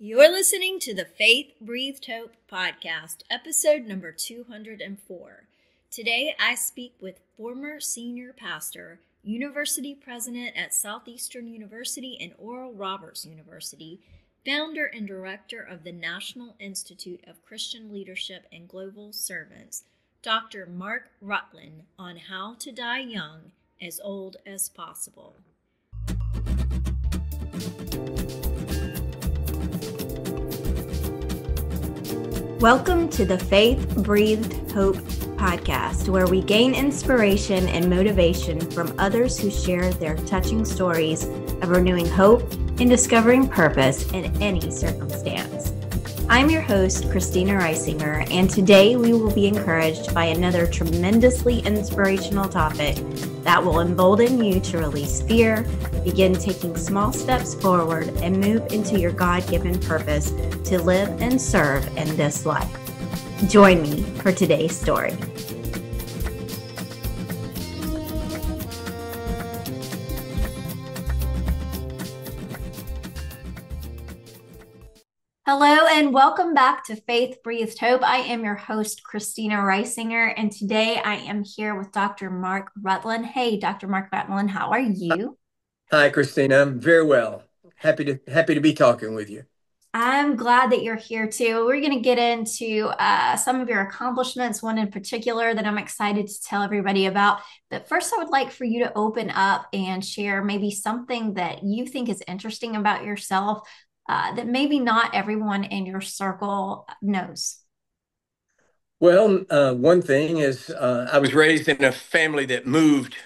You're listening to the Faith Breathed Hope podcast, episode number 204. Today I speak with former senior pastor, university president at Southeastern University and Oral Roberts University, founder and director of the National Institute of Christian Leadership and Global Servants, Dr. Mark Rutland, on how to die young, as old as possible. Welcome to the Faith Breathed Hope podcast, where we gain inspiration and motivation from others who share their touching stories of renewing hope and discovering purpose in any circumstance. I'm your host, Christina Reisinger, and today we will be encouraged by another tremendously inspirational topic that will embolden you to release fear, begin taking small steps forward, and move into your God-given purpose to live and serve in this life. Join me for today's story. Hello and welcome back to Faith Breathed Hope. I am your host, Christina Reisinger, and today I am here with Dr. Mark Rutland. Hey, Dr. Mark Rutland, how are you? Hi, Christina. I'm very well. Happy to be talking with you. I'm glad that you're here too. We're going to get into some of your accomplishments, one in particular that I'm excited to tell everybody about. But first, I would like for you to open up and share maybe something that you think is interesting about yourself that maybe not everyone in your circle knows. Well, one thing is I was raised in a family that moved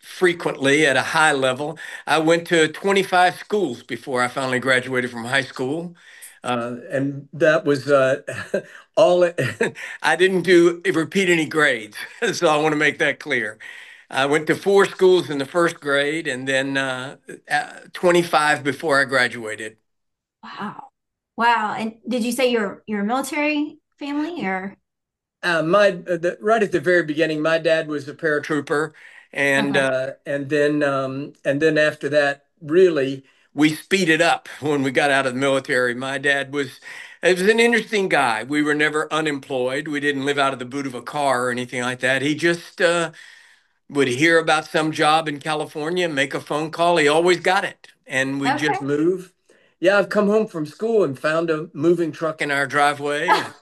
frequently at a high level. I went to 25 schools before I finally graduated from high school. And that was all. I didn't repeat any grades, so I want to make that clear. I went to 4 schools in the first grade and then 25 before I graduated. Wow. And did you say you're a military family or? Right at the very beginning, my dad was a paratrooper, and Okay. and then after that, really, we speeded up when we got out of the military. My dad was an interesting guy. We were never unemployed. We didn't live out of the boot of a car or anything like that. He just would hear about some job in California, make a phone call. He always got it, and we Okay. just move. Yeah, I've come home from school and found a moving truck in our driveway. Wow.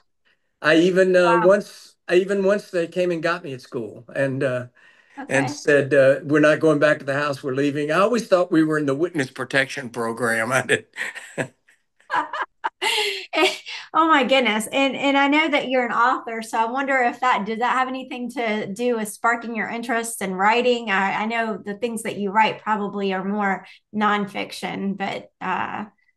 I even once they came and got me at school and Okay. said we're not going back to the house, we're leaving. I always thought we were in the witness protection program. I did. Oh my goodness. And I know that you're an author, so I wonder if does that have anything to do with sparking your interest in writing? I know the things that you write probably are more nonfiction, but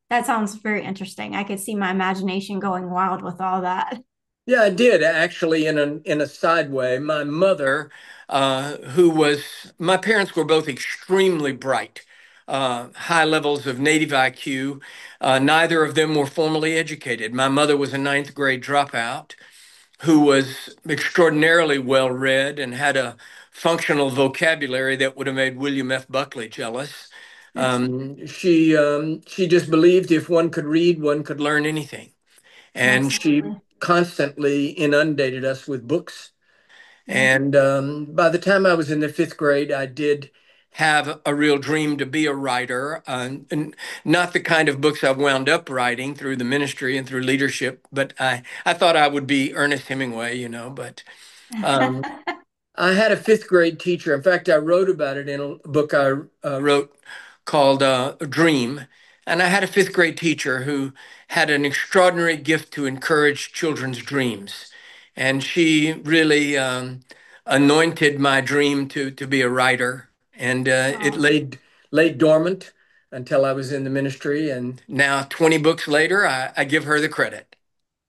that sounds very interesting. I could see my imagination going wild with all that. Yeah, I did actually in a side way. My mother, my parents were both extremely bright, high levels of native IQ. Neither of them were formally educated. My mother was a ninth grade dropout who was extraordinarily well read and had a functional vocabulary that would have made William F. Buckley jealous. That's She just believed if one could read, one could learn anything. And she absolutely. constantly inundated us with books. Yeah. And by the time I was in the 5th grade, I did have a real dream to be a writer, and not the kind of books I've wound up writing through the ministry and through leadership, but I thought I would be Ernest Hemingway, but um, I had a 5th grade teacher. In fact, I wrote about it in a book I wrote called Dream. And I had a 5th grade teacher who had an extraordinary gift to encourage children's dreams. And she really anointed my dream to be a writer. And it Oh. laid dormant until I was in the ministry. And now, 20 books later, I give her the credit.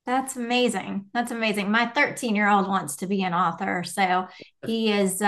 That's amazing. That's amazing. My 13-year-old wants to be an author, so he is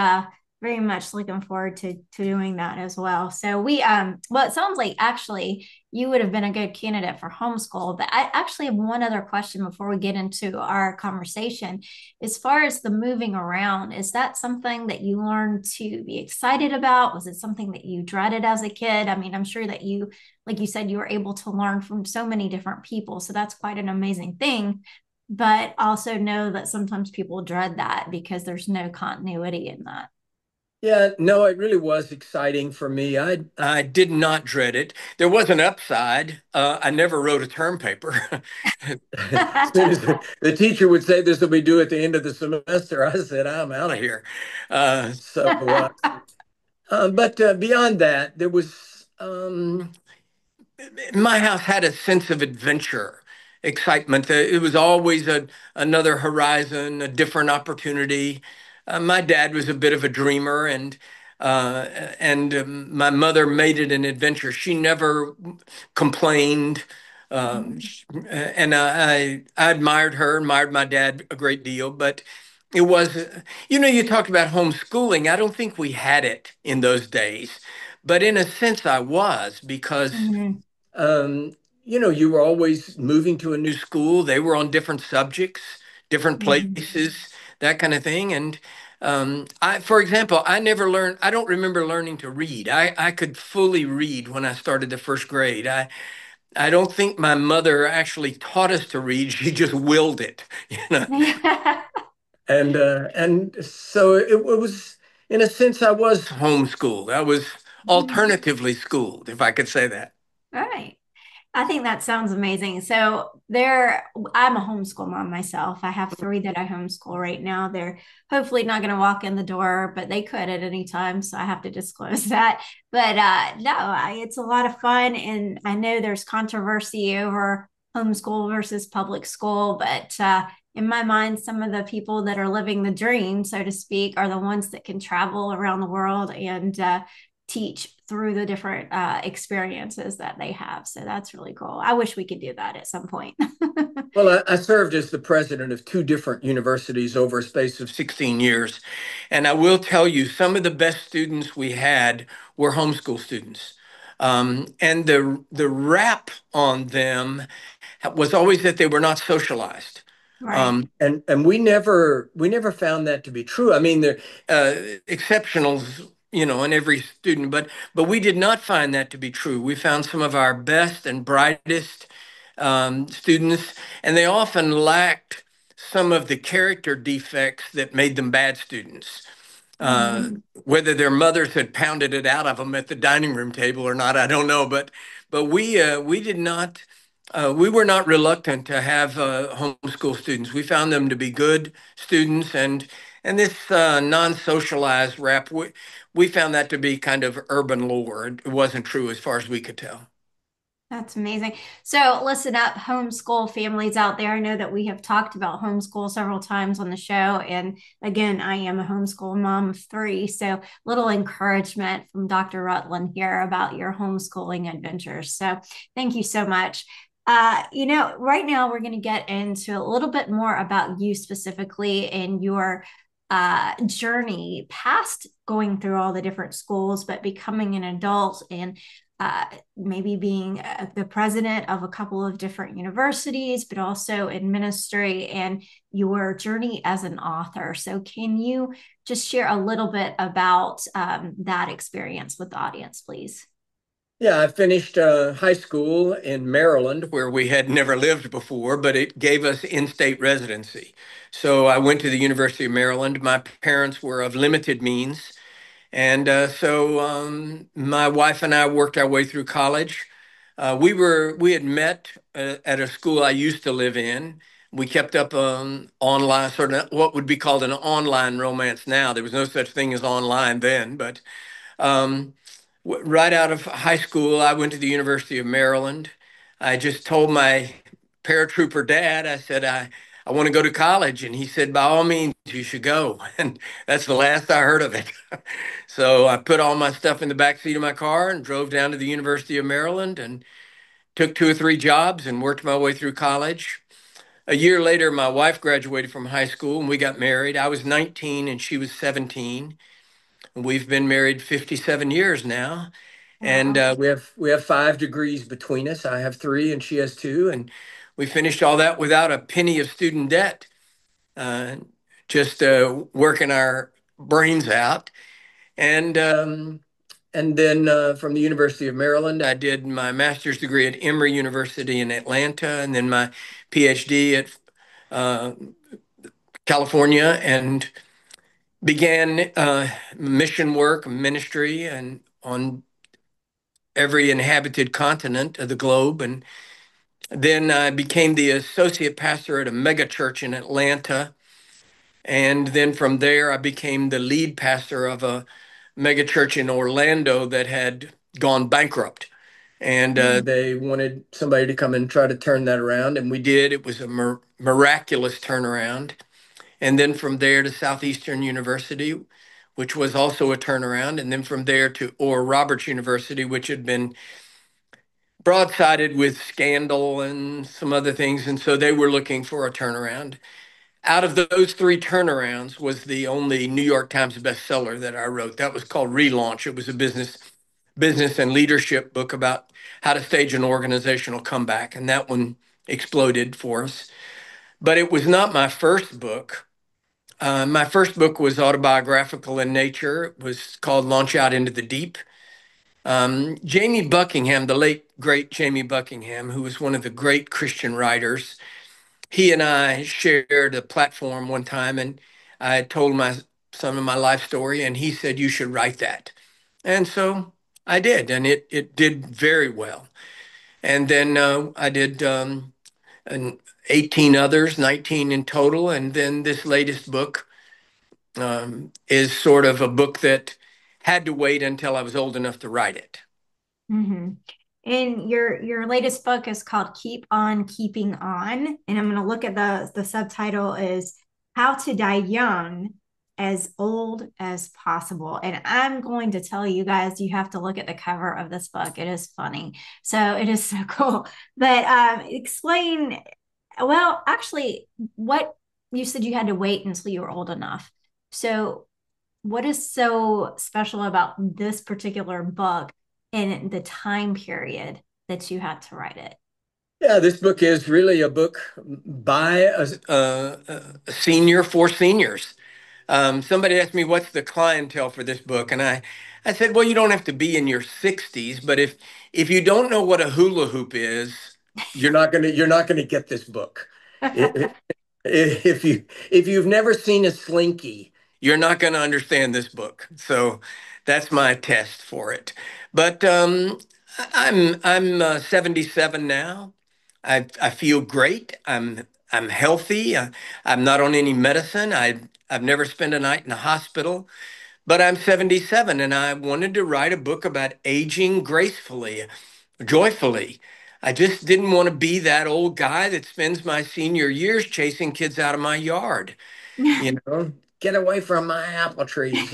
very much looking forward to doing that as well. So well, it sounds like actually you would have been a good candidate for homeschool. But I actually have one other question before we get into our conversation. As far as the moving around, is that something that you learned to be excited about? Was it something that you dreaded as a kid? I mean, I'm sure that you, like you said, you were able to learn from so many different people. So that's quite an amazing thing. But also know that sometimes people dread that because there's no continuity in that. Yeah, no, it really was exciting for me. I did not dread it. There was an upside. I never wrote a term paper. As soon as the teacher would say this will be due at the end of the semester, I said, I'm out of here. But beyond that, there was my house had a sense of adventure, excitement. It was always another horizon, a different opportunity. My dad was a bit of a dreamer, and my mother made it an adventure. She never complained, and I admired her, admired my dad a great deal. But it was, you talked about homeschooling. I don't think we had it in those days, but in a sense, I was because Mhm. um, you were always moving to a new school. They were on different subjects, different Mhm. places, that kind of thing. And for example, I don't remember learning to read. I could fully read when I started the first grade. I don't think my mother actually taught us to read. She just willed it, you know. And so it was, in a sense, I was homeschooled. I was alternatively schooled, if I could say that. All right. I think that sounds amazing. So I'm a homeschool mom myself. I have three that I homeschool right now. They're hopefully not going to walk in the door, but they could at any time. So I have to disclose that. But no, it's a lot of fun. And I know there's controversy over homeschool versus public school, but in my mind, some of the people that are living the dream, so to speak, are the ones that can travel around the world and teach through the different experiences that they have. So that's really cool. I wish we could do that at some point. Well, I served as the president of two different universities over a space of 16 years. And I will tell you, some of the best students we had were homeschool students. And the rap on them was always that they were not socialized. Right. And we never found that to be true. I mean, there exceptionals, in every student, but we did not find that to be true. We found some of our best and brightest students, and they often lacked some of the character defects that made them bad students. Mhm. Whether their mothers had pounded it out of them at the dining room table or not, I don't know. But we did not. We were not reluctant to have homeschool students. We found them to be good students, and this non-socialized rap. We found that to be kind of urban lore. It wasn't true as far as we could tell. That's amazing. So, listen up, homeschool families out there. I know that we have talked about homeschool several times on the show. And again, I am a homeschool mom of three. So, little encouragement from Dr. Rutland here about your homeschooling adventures. So, thank you so much. Right now we're going to get into a little bit more about you specifically and your journey past going through all the different schools, but becoming an adult and maybe being the president of a couple of different universities, but also in ministry and your journey as an author. So, can you just share a little bit about that experience with the audience, please? Yeah, I finished high school in Maryland, where we had never lived before, but it gave us in-state residency. So I went to the University of Maryland. My parents were of limited means, and so my wife and I worked our way through college. We had met at a school I used to live in. We kept up online, sort of what would be called an online romance now. There was no such thing as online then, but um, right out of high school, I went to the University of Maryland. I just told my paratrooper dad, I said, I want to go to college. And he said, by all means, you should go. And that's the last I heard of it. So I put all my stuff in the back seat of my car and drove down to the University of Maryland and took two or three jobs and worked my way through college. A year later, my wife graduated from high school and we got married. I was 19 and she was 17. And we've been married 57 years now. And Wow. we have 5 degrees between us. I have 3 and she has 2, and we finished all that without a penny of student debt, uh, just working our brains out. And then from the University of Maryland, I did my master's degree at Emory University in Atlanta, and then my PhD at uh, California, and began mission work, ministry, and on every inhabited continent of the globe. And then I became the associate pastor at a mega church in Atlanta. And then from there, I became the lead pastor of a mega church in Orlando that had gone bankrupt. And they wanted somebody to come and try to turn that around. And we did. It was a miraculous turnaround. And then from there to Southeastern University, which was also a turnaround. And then from there to Oral Roberts University, which had been broadsided with scandal and some other things. And so they were looking for a turnaround. Out of those 3 turnarounds was the only New York Times bestseller that I wrote. That was called Relaunch. It was a business and leadership book about how to stage an organizational comeback. And that one exploded for us. But it was not my first book. My first book was autobiographical in nature. It was called Launch Out into the Deep. Jamie Buckingham, the late, great Jamie Buckingham, who was one of the great Christian writers, he and I shared a platform one time, and I told some of my life story, and he said, "You should write that." And so I did, and it did very well. And then I did 18 others, 19 in total. And then this latest book is sort of a book that had to wait until I was old enough to write it. Mm-hmm. And your latest book is called Keep On Keeping On. And I'm going to look at the subtitle is How to Die Young as Old as Possible. And I'm going to tell you guys, you have to look at the cover of this book. It is funny. So it is so cool. But explain, well, actually, what you said you had to wait until you were old enough. So what is so special about this particular book in the time period that you had to write it? Yeah, this book is really a book by a senior for seniors. Somebody asked me, what's the clientele for this book? And I said, well, you don't have to be in your 60s, but if you don't know what a hula hoop is, you're not gonna get this book. It- if you've never seen a slinky, you're not going to understand this book. So that's my test for it. But I'm 77 now. I feel great. I'm healthy. I'm not on any medicine. I've never spent a night in a hospital. But I'm 77, and I wanted to write a book about aging gracefully, joyfully. I just didn't want to be that old guy that spends my senior years chasing kids out of my yard. You know, get away from my apple trees.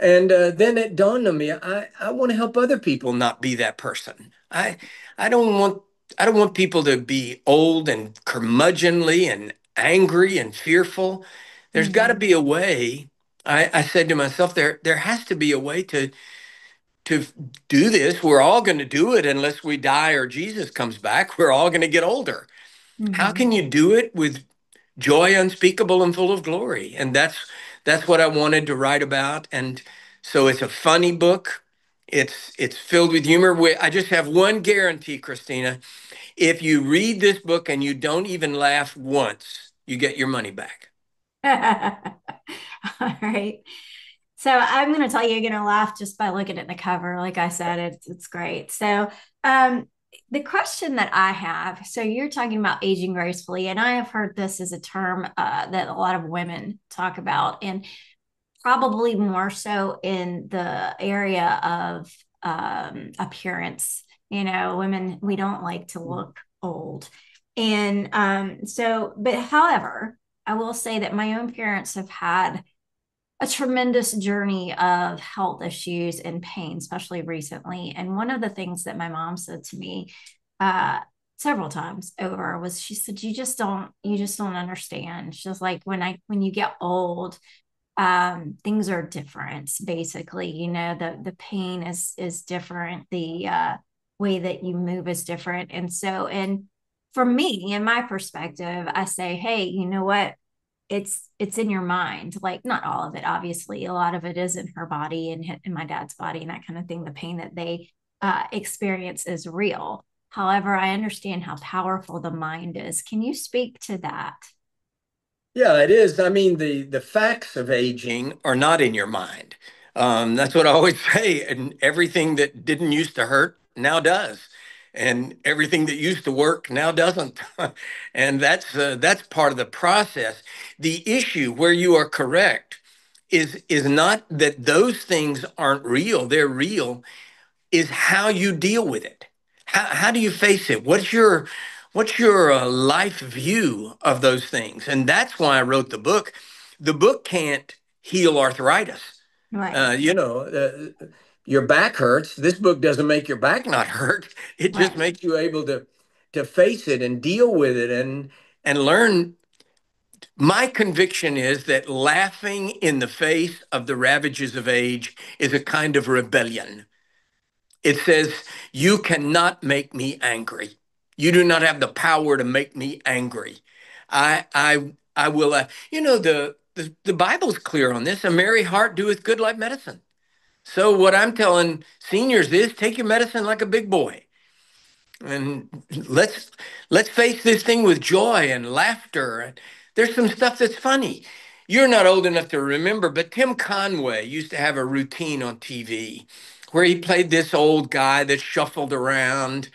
And then it dawned on me, I want to help other people not be that person. I don't want I don't want people to be old and curmudgeonly and angry and fearful. There's got to Mhm. be a way. I said to myself, there has to be a way to do this. We're all going to do it unless we die or Jesus comes back. We're all going to get older. How Mhm. can you do it with joy unspeakable and full of glory? And that's what I wanted to write about. And so it's a funny book. It's filled with humor. I just have one guarantee, Christina. If you read this book and you don't even laugh once, you get your money back. All right. So I'm going to tell you, you're going to laugh just by looking at the cover. Like I said, it's great. So um, the question that I have, so you're talking about aging gracefully, and I have heard this as a term that a lot of women talk about, and probably more so in the area of appearance. You know, women, we don't like to look old. And but however, I will say that my own parents have had a tremendous journey of health issues and pain, especially recently. And one of the things that my mom said to me uh, several times over was, she said, you just don't understand. She's like, when you get old, things are different. Basically, the pain is different. The way that you move is different. And so, and for me, in my perspective, I say, hey, you know what? It's in your mind. Like, not all of it, obviously. A lot of it is in her body and in my dad's body and that kind of thing. The pain that they experience is real. However, I understand how powerful the mind is. Can you speak to that? Yeah, it is. I mean, the facts of aging are not in your mind. That's what I always say. And everything that didn't used to hurt now does, and everything that used to work now doesn't. And that's part of the process. The issue where you are correct is not that those things aren't real. They're real, is how you deal with it. How do you face it? What's your life view of those things? And that's why I wrote the book. The book can't heal arthritis. Right, Uh, you know, your back hurts. This book doesn't make your back not hurt. It just right, makes you able to face it and deal with it and learn. My conviction is that laughing in the face of the ravages of age is a kind of rebellion. It says, "You cannot make me angry. You do not have the power to make me angry. I will." The Bible's clear on this. A merry heart doeth good like medicine. So what I'm telling seniors is, take your medicine like a big boy, and let's face this thing with joy and laughter. There's some stuff that's funny. You're not old enough to remember, but Tim Conway used to have a routine on TV where he played this old guy that shuffled around,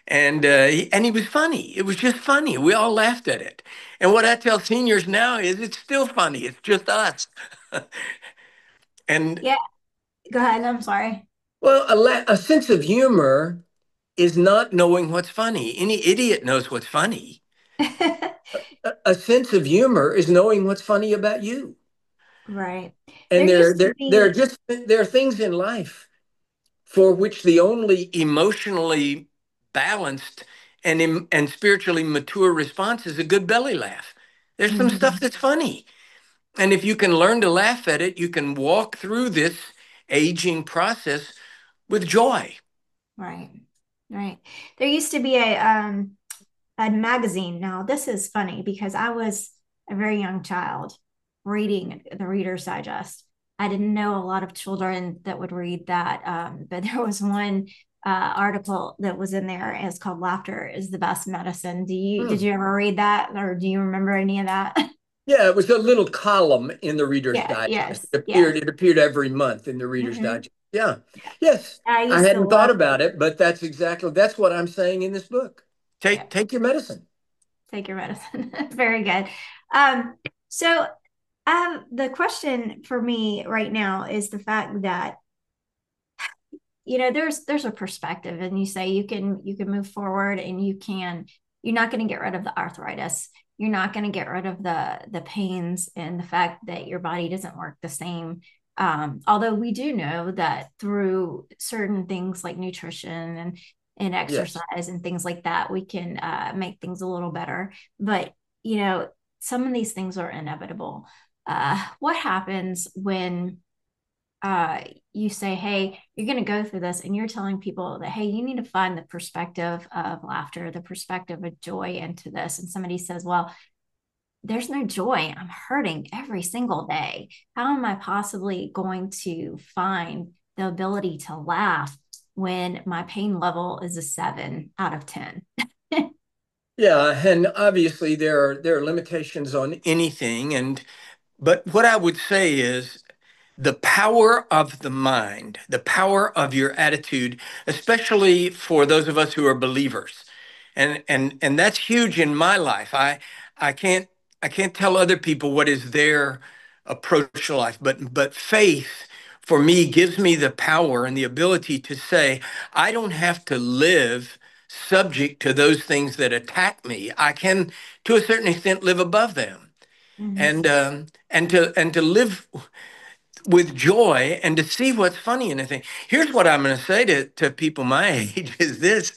and he was funny. It was just funny. We all laughed at it. And what I tell seniors now is, it's still funny. It's just us. And yeah. Go ahead. I'm sorry. well, a sense of humor is not knowing what's funny. Any idiot knows what's funny. A sense of humor is knowing what's funny about you. Right. There And used to be, there are things in life for which the only emotionally balanced and spiritually mature response is a good belly laugh. There's some stuff Mhm. that's funny. And if you can learn to laugh at it, you can walk through this aging process with joy. Right, right. There used to be a magazine. Now, this is funny because I was a very young child reading the Reader's Digest. I didn't know a lot of children that would read that, but there was one article that was in there. It's called "Laughter is the Best Medicine." Did Hmm. you ever read that, or do you remember any of that? Yeah, it was a little column in the Reader's Yeah. Digest. Yes. Yes. It appeared every month in the Reader's Hmm. Digest. Yeah. Yeah. Yes. I I used to hadn't thought love. about it, but that's what I'm saying in this book. Yeah. Take your medicine. Take your medicine. Very good. Um, so the question for me right now is the fact that there's a perspective, and you say you can move forward, and you're not going to get rid of the arthritis. You're not going to get rid of the pains and the fact that your body doesn't work the same. Although we do know that through certain things like nutrition and Yes. exercise and things like that, we can make things a little better. But some of these things are inevitable. What happens when uh, you say, hey, you're going to go through this, and you're telling people that, hey, you need to find the perspective of laughter, the perspective of joy into this. And somebody says, well, there's no joy. I'm hurting every single day. How am I possibly going to find the ability to laugh when my pain level is a 7 out of 10? Yeah, and obviously there are limitations on anything, but what I would say is the power of the mind, the power of your attitude, especially for those of us who are believers. And that's huge in my life. I can't I can't tell other people what is their approach to life, but faith for me gives me the power and the ability to say, I don't have to live subject to those things that attack me. I can, to a certain extent, live above them, Mhm. and to live with joy and to see what's funny in a thing. Here's what I'm going to say to people my age is this: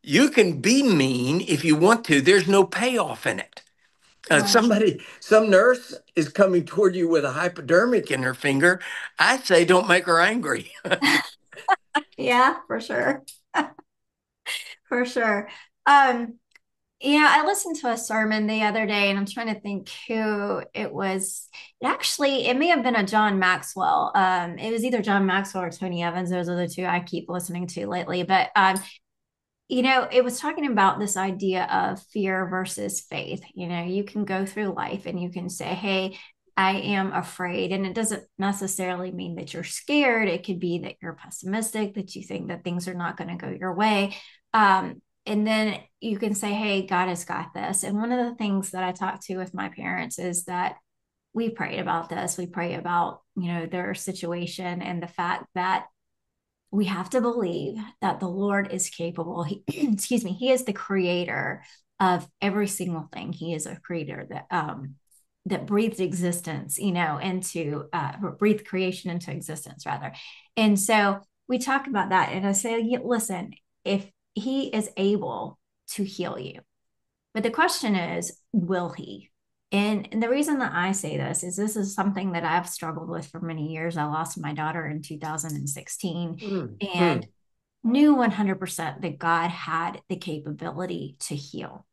you can be mean if you want to. There's no payoff in it. Right. Some nurse is coming toward you with a hypodermic in her finger. I say, don't make her angry. Yeah, for sure. For sure. Um, I listened to a sermon the other day and I'm trying to think who it was. It may have been a John Maxwell. It was either John Maxwell or Tony Evans. Those are the two I keep listening to lately. But it was talking about this idea of fear versus faith. You can go through life and you can say, hey, I am afraid. And it doesn't necessarily mean that you're scared. It could be that you're pessimistic, that you think that things are not going to go your way. And then you can say, hey, God has got this. And one of the things that I talked to with my parents is that we prayed about this. We pray about, their situation and the fact that we have to believe that the Lord is capable. Excuse me, He is the creator of every single thing. He is a creator that breathed existence, into breathed creation into existence, rather. And so we talk about that, and I say, listen, if He is able to heal you, but the question is, will He? And the reason that I say this is something that I've struggled with for many years. I lost my daughter in 2016 Mm, and knew 100% that God had the capability to heal.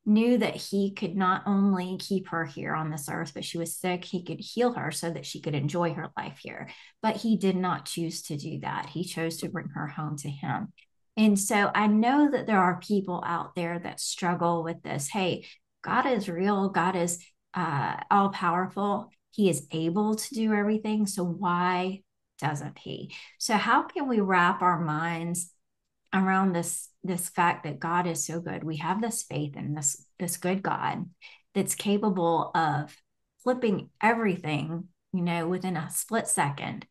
Knew that He could not only keep her here on this earth, but she was sick. He could heal her so that she could enjoy her life here. But He did not choose to do that. He chose to bring her home to Him. And so I know that there are people out there that struggle with this. Hey, God is real. God is all powerful. He is able to do everything. So why doesn't He? So how can we wrap our minds around this fact that God is so good? We have this faith in this good God that's capable of flipping everything, within a split second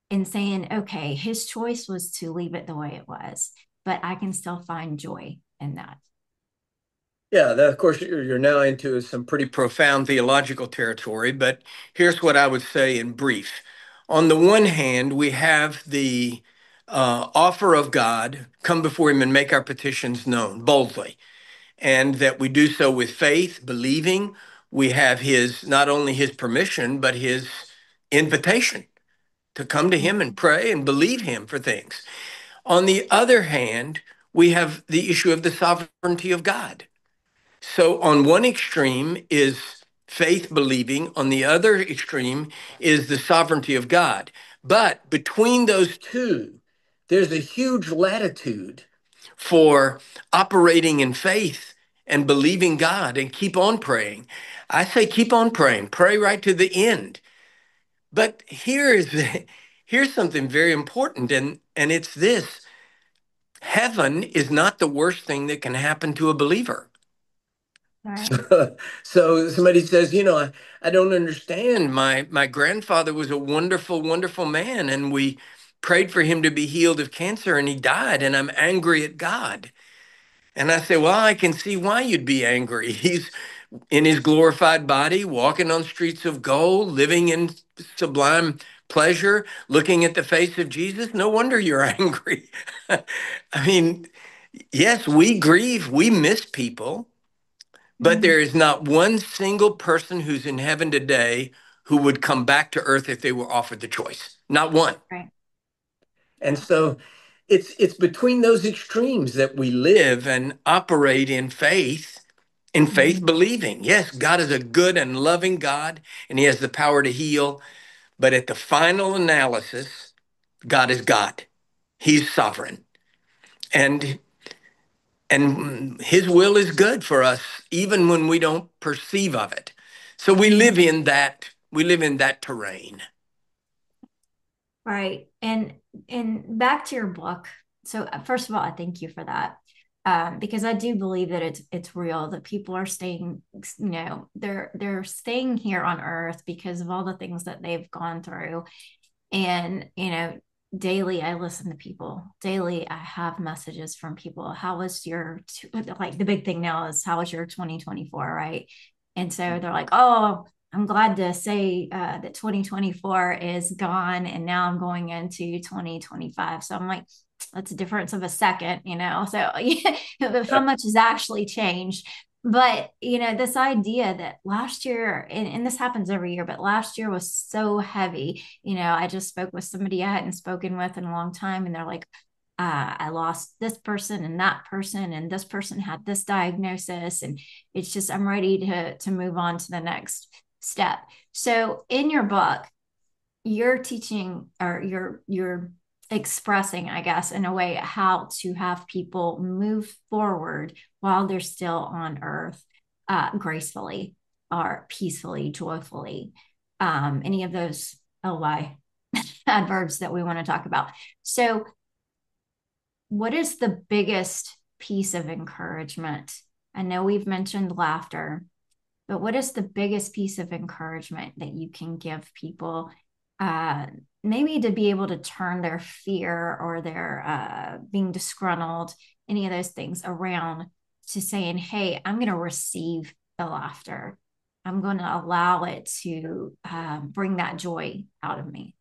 and saying, okay, His choice was to leave it the way it was, but I can still find joy in that. Yeah, of course, you're now into some pretty profound theological territory, but here's what I would say in brief. On the one hand, we have the offer of God, come before Him and make our petitions known boldly, and that we do so with faith, believing. We have not only His permission, but His invitation to come to Him and pray and believe Him for things. On the other hand, we have the issue of the sovereignty of God. So on one extreme is faith believing, on the other extreme is the sovereignty of God. But between those two, there's a huge latitude for operating in faith and believing God and keep on praying. I say keep on praying, pray right to the end. But here's something very important, and it's this: heaven is not the worst thing that can happen to a believer. Right. So somebody says, I don't understand. My grandfather was a wonderful, wonderful man, and we prayed for him to be healed of cancer, and he died, and I'm angry at God. And I say, well, I can see why you'd be angry. He's in his glorified body, walking on streets of gold, living in sublime pleasure, looking at the face of Jesus. No wonder you're angry. I mean, yes, we grieve, we miss people. But Mhm. there is not one single person who's in heaven today who would come back to earth if they were offered the choice. Not one. Right. And so it's between those extremes that we live and operate in faith Mhm. believing. Yes, God is a good and loving God, and He has the power to heal. But at the final analysis, God is God. He's sovereign. And His will is good for us even when we don't perceive of it. So Mhm. we live in that terrain. Right. And back to your book. So first of all, I thank you for that. Because I do believe that it's real that people are staying, they're staying here on earth because of all the things that they've gone through. And, daily I listen to people. Daily I have messages from people. How was like the big thing now is how was your 2024, right? And so they're like, oh, I'm glad to say that 2024 is gone and now I'm going into 2025. So I'm like, that's a difference of a second, so yeah, how much has actually changed. But, this idea that last year, and this happens every year, but last year was so heavy. I just spoke with somebody I hadn't spoken with in a long time, and they're like, I lost this person and this person had this diagnosis. And it's just, I'm ready to move on to the next step. So in your book, you're teaching, or you're expressing, I guess, in a way, how to have people move forward while they're still on earth, gracefully or peacefully, joyfully, any of those ly adverbs that we want to talk about. So what is the biggest piece of encouragement? I know we've mentioned laughter, but what is the biggest piece of encouragement that you can give people, uh, maybe to be able to turn their fear or their being disgruntled, any of those things, around to saying, hey, I'm going to receive the laughter. I'm going to allow it to bring that joy out of me.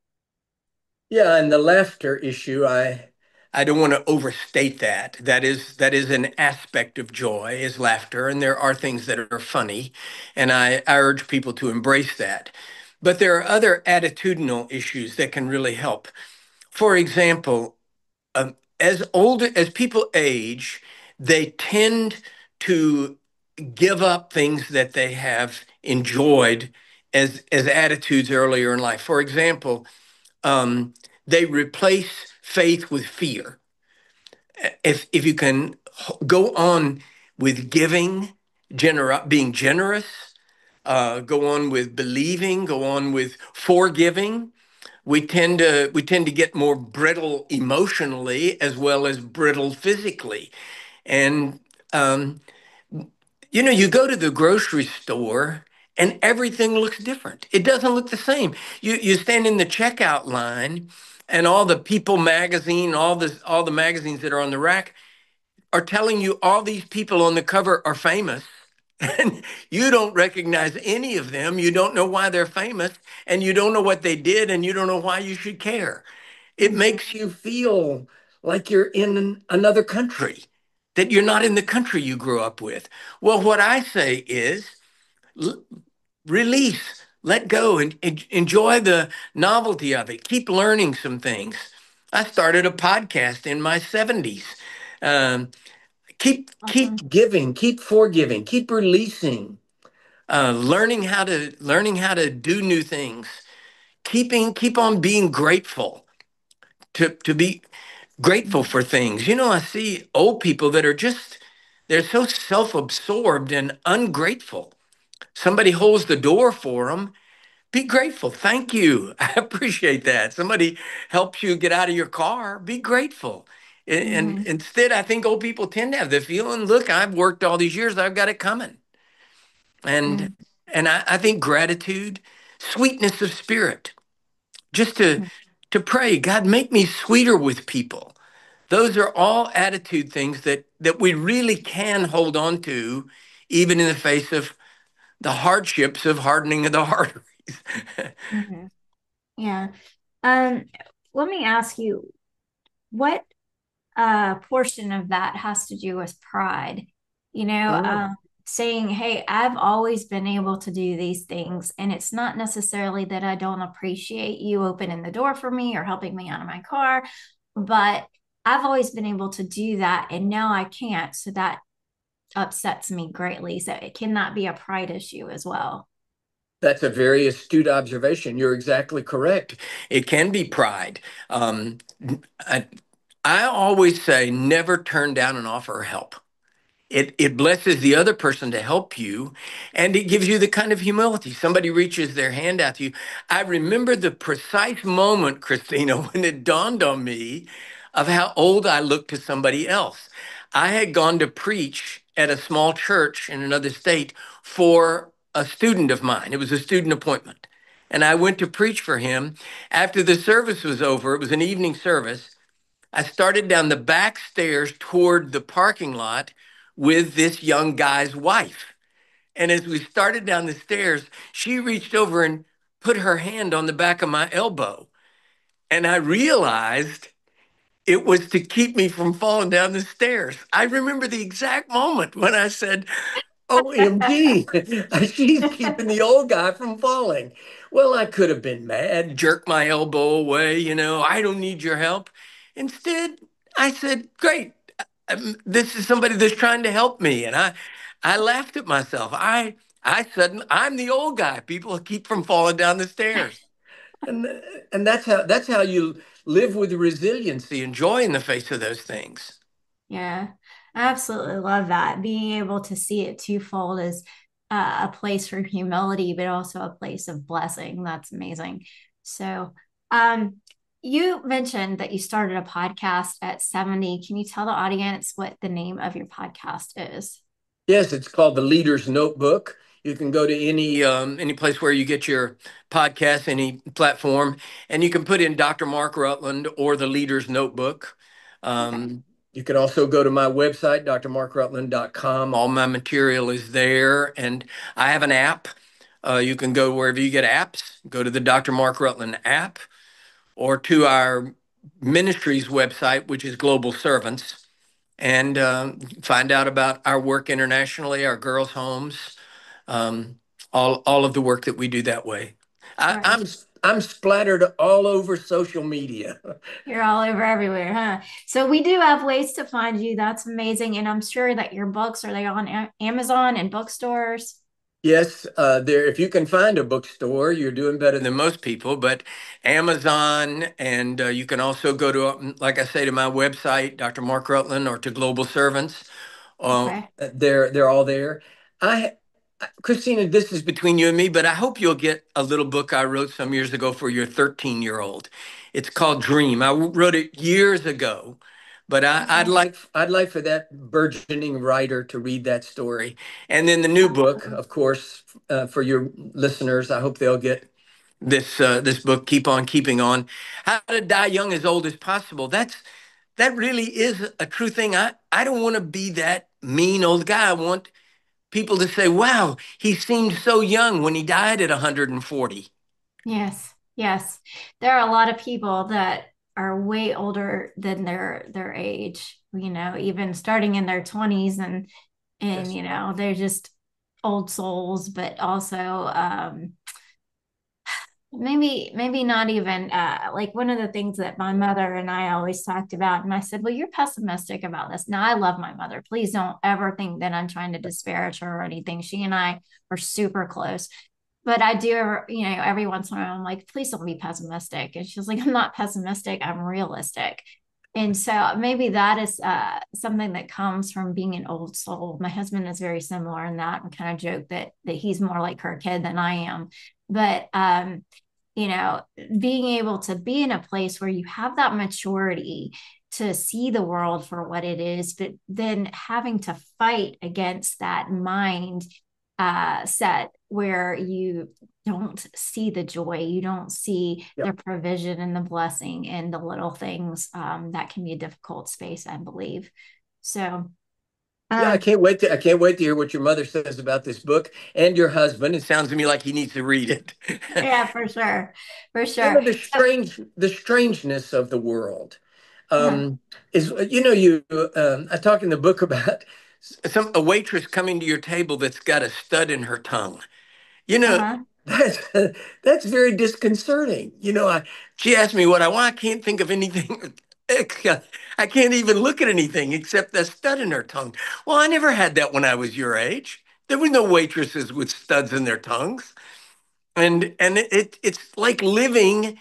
Yeah, and the laughter issue, I don't want to overstate that. That is an aspect of joy is laughter, and there are things that are funny, and I urge people to embrace that. But there are other attitudinal issues that can really help. For example, as people age, they tend to give up things that they have enjoyed as attitudes earlier in life. For example, um, they replace faith with fear. If you can go on with giving, being generous, go on with believing, go on with forgiving, we tend to get more brittle emotionally as well as brittle physically. And um, you go to the grocery store and everything looks different. It doesn't look the same. You stand in the checkout line and all the People magazine, all the magazines that are on the rack are telling you all these people on the cover are famous. And you don't recognize any of them. You don't know why they're famous, and you don't know what they did, and you don't know why you should care. It Mhm. makes you feel like you're in another country, that you're not in the country you grew up with. Well, what I say is l- release, let go, and enjoy the novelty of it. Keep learning some things. I started a podcast in my 70s. Um, keep Awesome. giving, keep forgiving, keep releasing, learning how to do new things, keep on being grateful, to be grateful for things. I see old people that are just they're so self-absorbed and ungrateful. Somebody holds the door for them. Be grateful. Thank you. I appreciate that. Somebody helps you get out of your car. Be grateful. And Mm-hmm. instead, I think old people tend to have the feeling, look, I've worked all these years, I've got it coming. And Mm-hmm. and I think gratitude, sweetness of spirit, just to pray, God, make me sweeter with people. Those are all attitude things that we really can hold on to, even in the face of the hardships of hardening of the arteries. Mm-hmm. Yeah. Um, Let me ask you, what portion of that has to do with pride? You know, Mm. saying, "Hey, I've always been able to do these things, and it's not necessarily that I don't appreciate you opening the door for me or helping me out of my car, but I've always been able to do that, and now I can't. So that upsets me greatly. So it cannot be a pride issue as well." That's a very astute observation. You're exactly correct. It can be pride. Um, I, I always say never turn down an offer of help. It blesses the other person to help you, and it gives you the kind of humility. Somebody reaches their hand out to you. I remember the precise moment, Christina, when it dawned on me of how old I looked to somebody else. I had gone to preach at a small church in another state for a student of mine. It was a student appointment. And I went to preach for him. After the service was over, it was an evening service. I started down the back stairs toward the parking lot with this young guy's wife. And as we started down the stairs, she reached over and put her hand on the back of my elbow. And I realized it was to keep me from falling down the stairs. I remember the exact moment when I said, OMG, she's keeping the old guy from falling. Well, I could have been mad, jerk my elbow away, I don't need your help. Instead, I said, great. This is somebody that's trying to help me. And I laughed at myself. I said, I'm the old guy. People keep from falling down the stairs. And and that's how you live with resiliency and joy in the face of those things. Yeah, I absolutely love that. Being able to see it twofold as a place for humility, but also a place of blessing. That's amazing. So, um, you mentioned that you started a podcast at 70. Can you tell the audience what the name of your podcast is? Yes, it's called the Leader's Notebook. You can go to any place where you get your podcast, any platform, and you can put in Dr. Mark Rutland or the Leader's Notebook. Okay. You can also go to my website, drmarkrutland.com. All my material is there, and I have an app. You can go wherever you get apps. Go to the Dr. Mark Rutland app or to our ministry's website, which is Global Servants, and find out about our work internationally, our girls' homes, um, all of the work that we do that way. I, Right. I'm I'm splattered all over social media. You're all over everywhere, huh? So we do have ways to find you. That's amazing. And I'm sure that your books are they on Amazon and bookstores? Yes, there. If you can find a bookstore, you're doing better than most people. But Amazon, and you can also go to, like I say, to my website, Dr. Mark Rutland, or to Global Servants. Okay. They're all there. I, Christina, this is between you and me, but I hope you'll get a little book I wrote some years ago for your 13-year-old. It's called Dream. I wrote it years ago, but Okay. I'd like for that burgeoning writer to read that story. And then the new book, of course, for your listeners, I hope they'll get this book, Keep On Keeping On: How to Die Young as Old as Possible. That really is a true thing. I don't want to be that mean old guy. I want people to say, wow, he seemed so young when he died at 140. Yes, yes. There are a lot of people that are way older than their age, even starting in their 20s and Yes. they're just old souls, but also maybe not even like one of the things that my mother and I always talked about. And I said, well, you're pessimistic about this. Now, I love my mother. Please don't ever think that I'm trying to disparage her or anything. She and I are super close. But I do, every once in a while, I'm like, please don't be pessimistic. And she's like, I'm not pessimistic, I'm realistic. And so maybe that is something that comes from being an old soul. My husband is very similar in that, and kind of joke that he's more like her kid than I am. But you know, being able to be in a place where you have that maturity to see the world for what it is, but then having to fight against that mind set where you don't see the joy, you don't see the Yep. provision and the blessing and the little things. That can be a difficult space, I believe. So, Yeah, um, I can't wait to hear what your mother says about this book and your husband. It sounds to me like he needs to read it. yeah, for sure, for sure. So, The strangeness of the world uh-huh, is, I talk in the book about a waitress coming to your table that's got a stud in her tongue. You know, uh-huh, that's that's very disconcerting. She asked me what I want. I can't think of anything. I can't even look at anything except that stud in her tongue. Well, I never had that when I was your age. There were no waitresses with studs in their tongues. And it's like living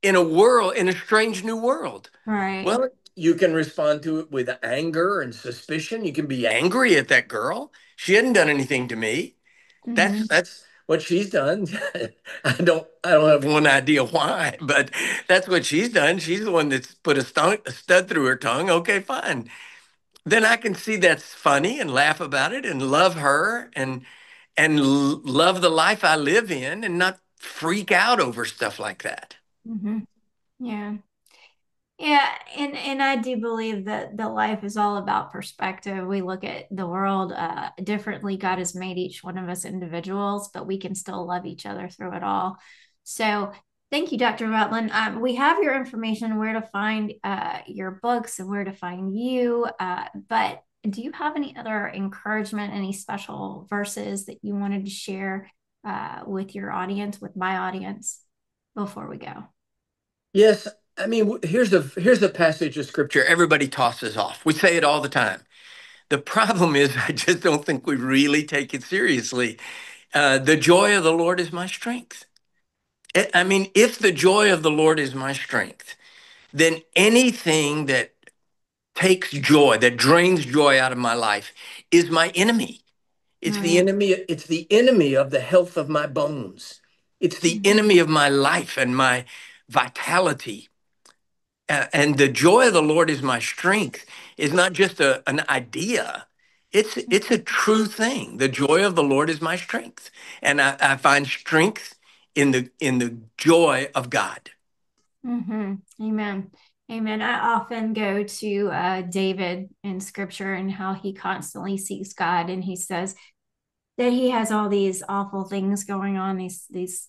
in a strange new world. right. Well, you can respond to it with anger and suspicion. You can be angry at that girl. She hadn't done anything to me. Mm-hmm. That's what she's done. I don't have one idea why, but that's what she's done. She's the one that's put a stud through her tongue. Okay, fine. Then I can see that's funny and laugh about it and love her and love the life I live in and not freak out over stuff like that. Mm-hmm. Yeah. Yeah, and I do believe that the life is all about perspective. We look at the world differently. God has made each one of us individuals, but we can still love each other through it all. So thank you, Dr. Rutland. We have your information where to find your books and where to find you. But do you have any other encouragement, any special verses that you wanted to share with your audience, with my audience, before we go? Yes, I mean, here's a passage of scripture everybody tosses off. We say it all the time. The problem is, I just don't think we really take it seriously. The joy of the Lord is my strength. I mean, if the joy of the Lord is my strength, then anything that takes joy, that drains joy out of my life, is my enemy. It's the enemy. It's the enemy of the health of my bones. It's the enemy of my life and my vitality. And the joy of the Lord is my strength is not just an idea. It's a true thing. The joy of the Lord is my strength, and I find strength in the joy of God. Amen. Amen. I often go to David in scripture and how he constantly seeks God, and he says that he has all these awful things going on, these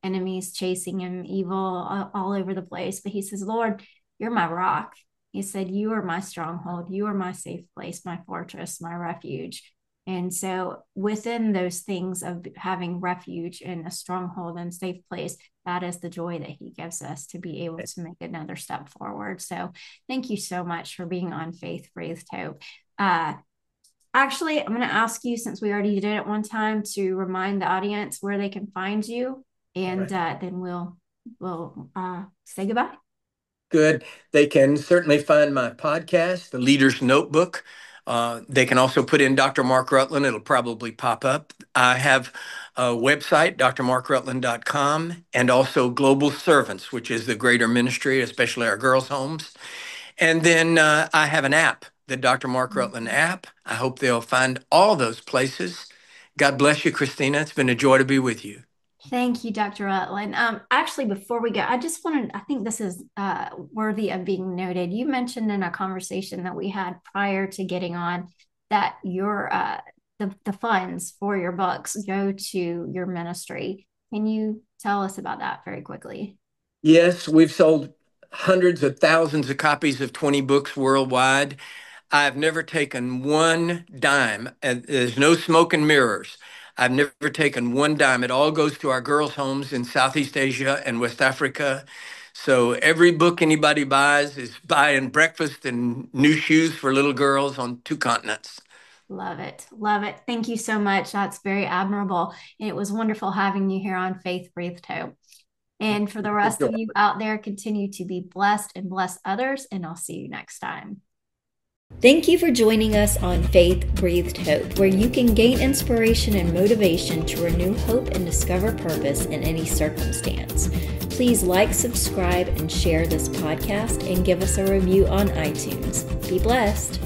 enemies chasing him, evil all over the place. But he says, Lord, you're my rock. He said, you are my stronghold. You are my safe place, my fortress, my refuge. And so within those things of having refuge and a stronghold and safe place, that is the joy that he gives us to be able to make another step forward. So thank you so much for being on Faith Breathed Hope. Actually, I'm going to ask you, since we already did it one time, to remind the audience where they can find you, and then we'll say goodbye. Good. They can certainly find my podcast, The Leader's Notebook. They can also put in Dr. Mark Rutland. It'll probably pop up. I have a website, drmarkrutland.com, and also Global Servants, which is the greater ministry, especially our girls' homes. And then I have an app, the Dr. Mark Rutland app. I hope they'll find all those places. God bless you, Christina. It's been a joy to be with you. Thank you, Dr. Rutland. Actually, before we go, I think this is worthy of being noted. You mentioned in a conversation that we had prior to getting on that your the funds for your books go to your ministry. Can you tell us about that very quickly? Yes, we've sold hundreds of thousands of copies of 20 books worldwide. I've never taken one dime, and there's no smoke and mirrors. I've never taken one dime. It all goes to our girls' homes in Southeast Asia and West Africa. So every book anybody buys is buying breakfast and new shoes for little girls on 2 continents. Love it. Love it. Thank you so much. That's very admirable. And it was wonderful having you here on Faith Breathed Hope. And for the rest of you out there, continue to be blessed and bless others. And I'll see you next time. Thank you for joining us on Faith Breathed Hope, where you can gain inspiration and motivation to renew hope and discover purpose in any circumstance. Please like, subscribe, and share this podcast, and give us a review on iTunes. Be blessed.